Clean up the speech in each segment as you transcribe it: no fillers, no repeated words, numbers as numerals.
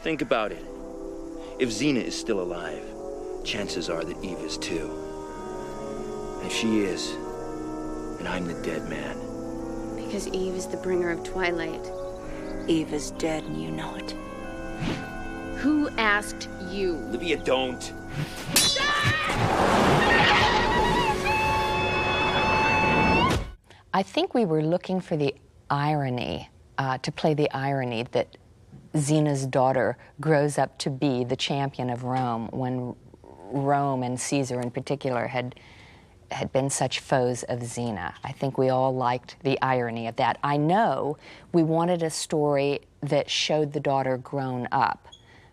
Think about it. If Xena is still alive, chances are that Eve is too. And if she is, then I'm the dead man. Because Eve is the bringer of twilight. Eve is dead and you know it. Who asked you? Livia, don't. I think we were looking for the irony, to play the irony that Xena's daughter grows up to be the champion of Rome when Rome and Caesar in particular had been such foes of Xena. I think we all liked the irony of that. I know we wanted a story that showed the daughter grown up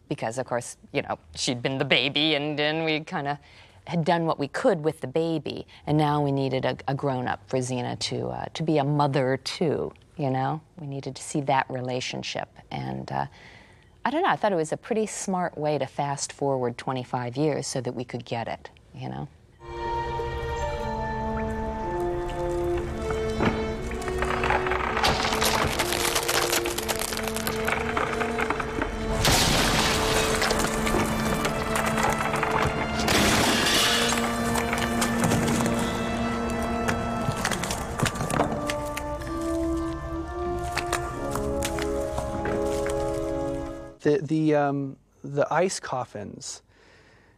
because, of course, you know, she'd been the baby and then we kind of had done what we could with the baby, and now we needed a grown-up for Xena to be a mother too, you know? We needed to see that relationship, and I don't know, I thought it was a pretty smart way to fast forward 25 years so that we could get it, you know? The ice coffins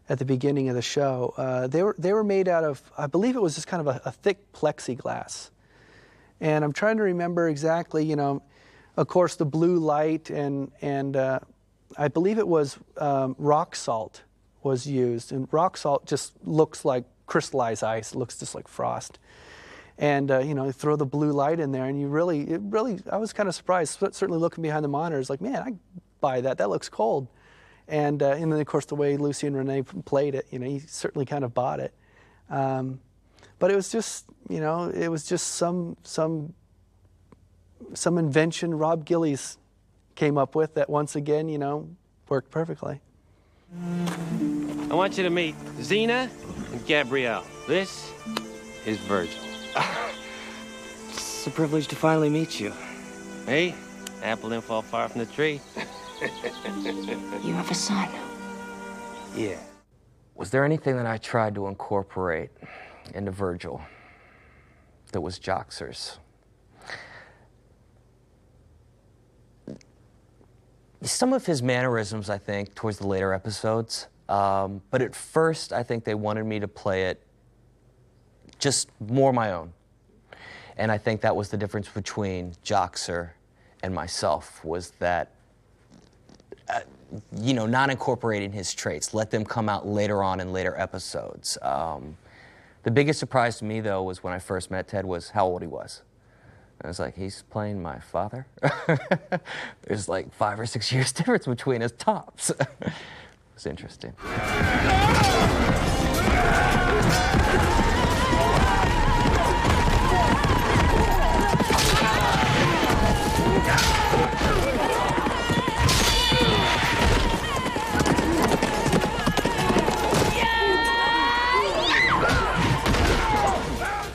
at the beginning of the show, they were made out of, I believe it was just kind of a thick plexiglass. And I'm trying to remember exactly, you know, of course the blue light and I believe it was rock salt was used. And rock salt just looks like crystallized ice, it looks just like frost. And, you know, throw the blue light in there and I was kind of surprised, certainly looking behind the monitors, like, man, I buy that, that looks cold. And then, of course, the way Lucy and Renee played it, you know, you certainly kind of bought it. But it was just, you know, it was just some invention Rob Gillies came up with that once again, you know, worked perfectly. I want you to meet Xena and Gabrielle. This is Virgil. It's a privilege to finally meet you. Hey, apple didn't fall far from the tree. You have a son. Yeah. Was there anything that I tried to incorporate into Virgil that was Joxer's? Some of his mannerisms, I think, towards the later episodes. But at first, I think they wanted me to play it just more my own. And I think that was the difference between Joxer and myself, was that you know, not incorporating his traits, let them come out later on in later episodes. The biggest surprise to me, though, was when I first met Ted, was how old he was. I was like, he's playing my father? There's like 5 or 6 years difference between us, tops. It was interesting.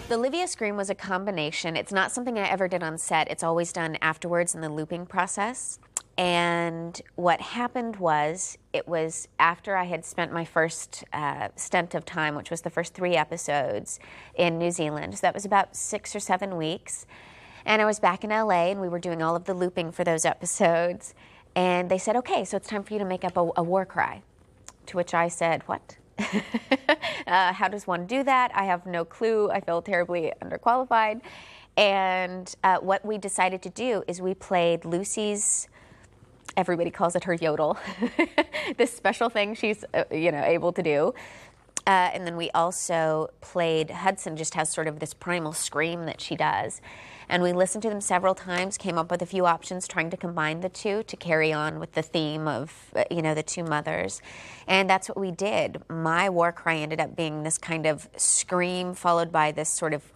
The Livia scream was a combination. It's not something I ever did on set. It's always done afterwards in the looping process. And what happened was, it was after I had spent my first stint of time, which was the first 3 episodes in New Zealand. So that was about 6 or 7 weeks. And I was back in LA, and we were doing all of the looping for those episodes. And they said, okay, so it's time for you to make up a war cry. To which I said, what? How does one do that? I have no clue. I feel terribly underqualified. And what we decided to do is we played Lucy's, everybody calls it her yodel, this special thing she's you know, able to do. And then we also played, Hudson just has sort of this primal scream that she does. And we listened to them several times, came up with a few options, trying to combine the two to carry on with the theme of, you know, the 2 mothers. And that's what we did. My war cry ended up being this kind of scream followed by this sort of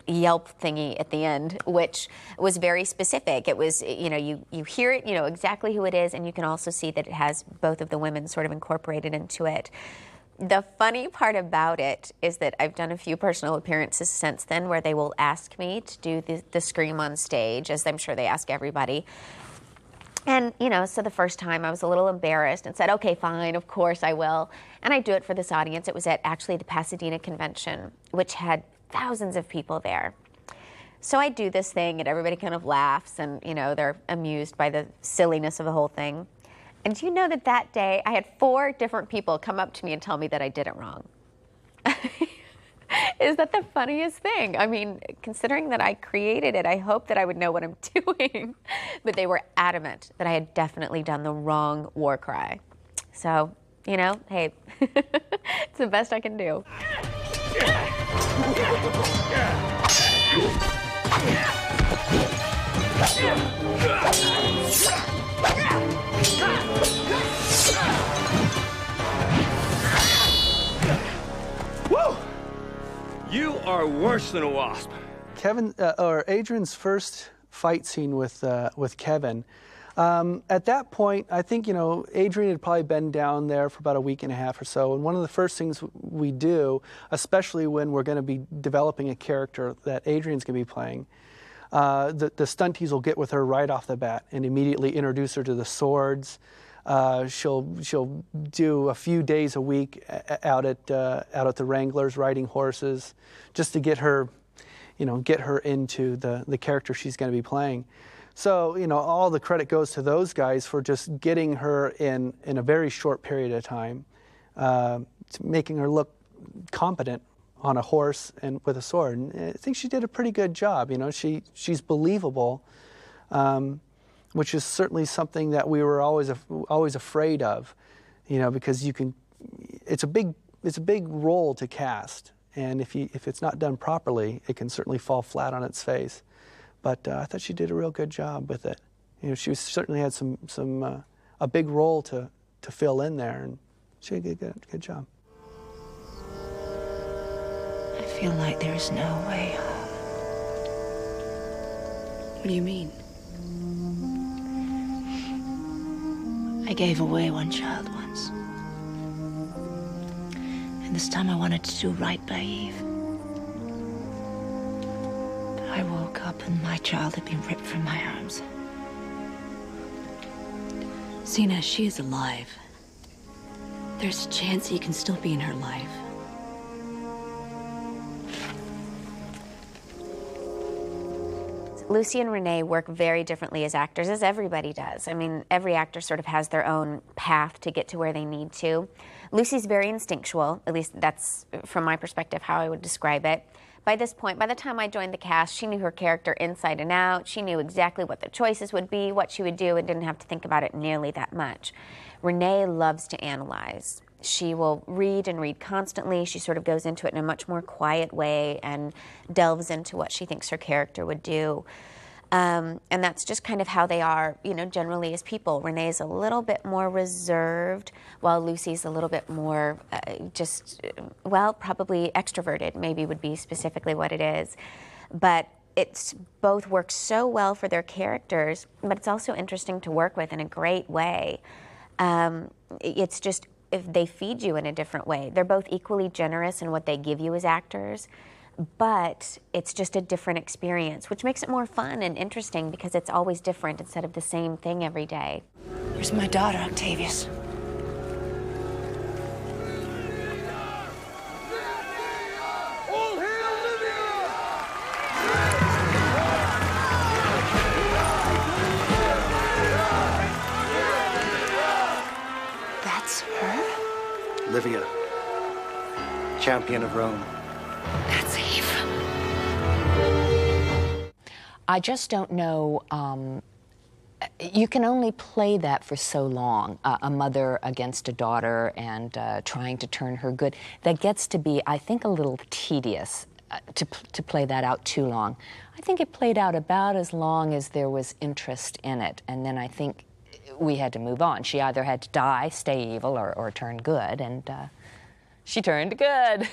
yelp thingy at the end, which was very specific. It was, you know, you hear it, you know exactly who it is, and you can also see that it has both of the women sort of incorporated into it. The funny part about it is that I've done a few personal appearances since then where they will ask me to do the scream on stage, as I'm sure they ask everybody. And, you know, so the first time I was a little embarrassed and said, okay, fine, of course I will. And I do it for this audience. It was at actually the Pasadena convention, which had thousands of people there. So I do this thing and everybody kind of laughs and, you know, they're amused by the silliness of the whole thing. And do you know that that day I had 4 different people come up to me and tell me that I did it wrong? Is that the funniest thing? I mean, considering that I created it, I hope that I would know what I'm doing. But they were adamant that I had definitely done the wrong war cry. So, you know, hey, it's the best I can do. Woo! You are worse than a wasp. Adrian's first fight scene with Kevin, at that point, I think, you know, Adrian had probably been down there for about a week and a half or so, and one of the first things we do, especially when we're going to be developing a character that Adrian's going to be playing, the stunties will get with her right off the bat and immediately introduce her to the swords. She'll do a few days a week out at the Wranglers riding horses, just to get her, you know, get her into the character she's going to be playing. So, you know, all the credit goes to those guys for just getting her in a very short period of time, making her look competent on a horse and with a sword. And I think she did a pretty good job. You know, she's believable. Which is certainly something that we were always afraid of, you know, because it's a big role to cast, and if it's not done properly, it can certainly fall flat on its face. But I thought she did a real good job with it. You know, she certainly had a big role to fill in there, and she did a good job. I feel like there is no way home. What do you mean? I gave away one child once. And this time I wanted to do right by Eve. But I woke up and my child had been ripped from my arms. Xena, she is alive. There's a chance he can still be in her life. Lucy and Renee work very differently as actors, as everybody does. I mean, every actor sort of has their own path to get to where they need to. Lucy's very instinctual, at least that's, from my perspective, how I would describe it. By this point, by the time I joined the cast, she knew her character inside and out. She knew exactly what the choices would be, what she would do, and didn't have to think about it nearly that much. Renee loves to analyze. She will read and read constantly. She sort of goes into it in a much more quiet way and delves into what she thinks her character would do. And that's just kind of how they are, you know, generally as people. Renee's a little bit more reserved, while Lucy's a little bit more well, probably extroverted, maybe would be specifically what it is. But it's both works so well for their characters, but it's also interesting to work with in a great way. It's just, if they feed you in a different way. They're both equally generous in what they give you as actors, but it's just a different experience, which makes it more fun and interesting because it's always different instead of the same thing every day. Where's my daughter, Octavius? That's her? Livia, champion of Rome. That's Eve. I just don't know. You can only play that for so long, a mother against a daughter and trying to turn her good. That gets to be, I think, a little tedious to play that out too long. I think it played out about as long as there was interest in it, and then I think we had to move on. She either had to die, stay evil, or turn good, and she turned good.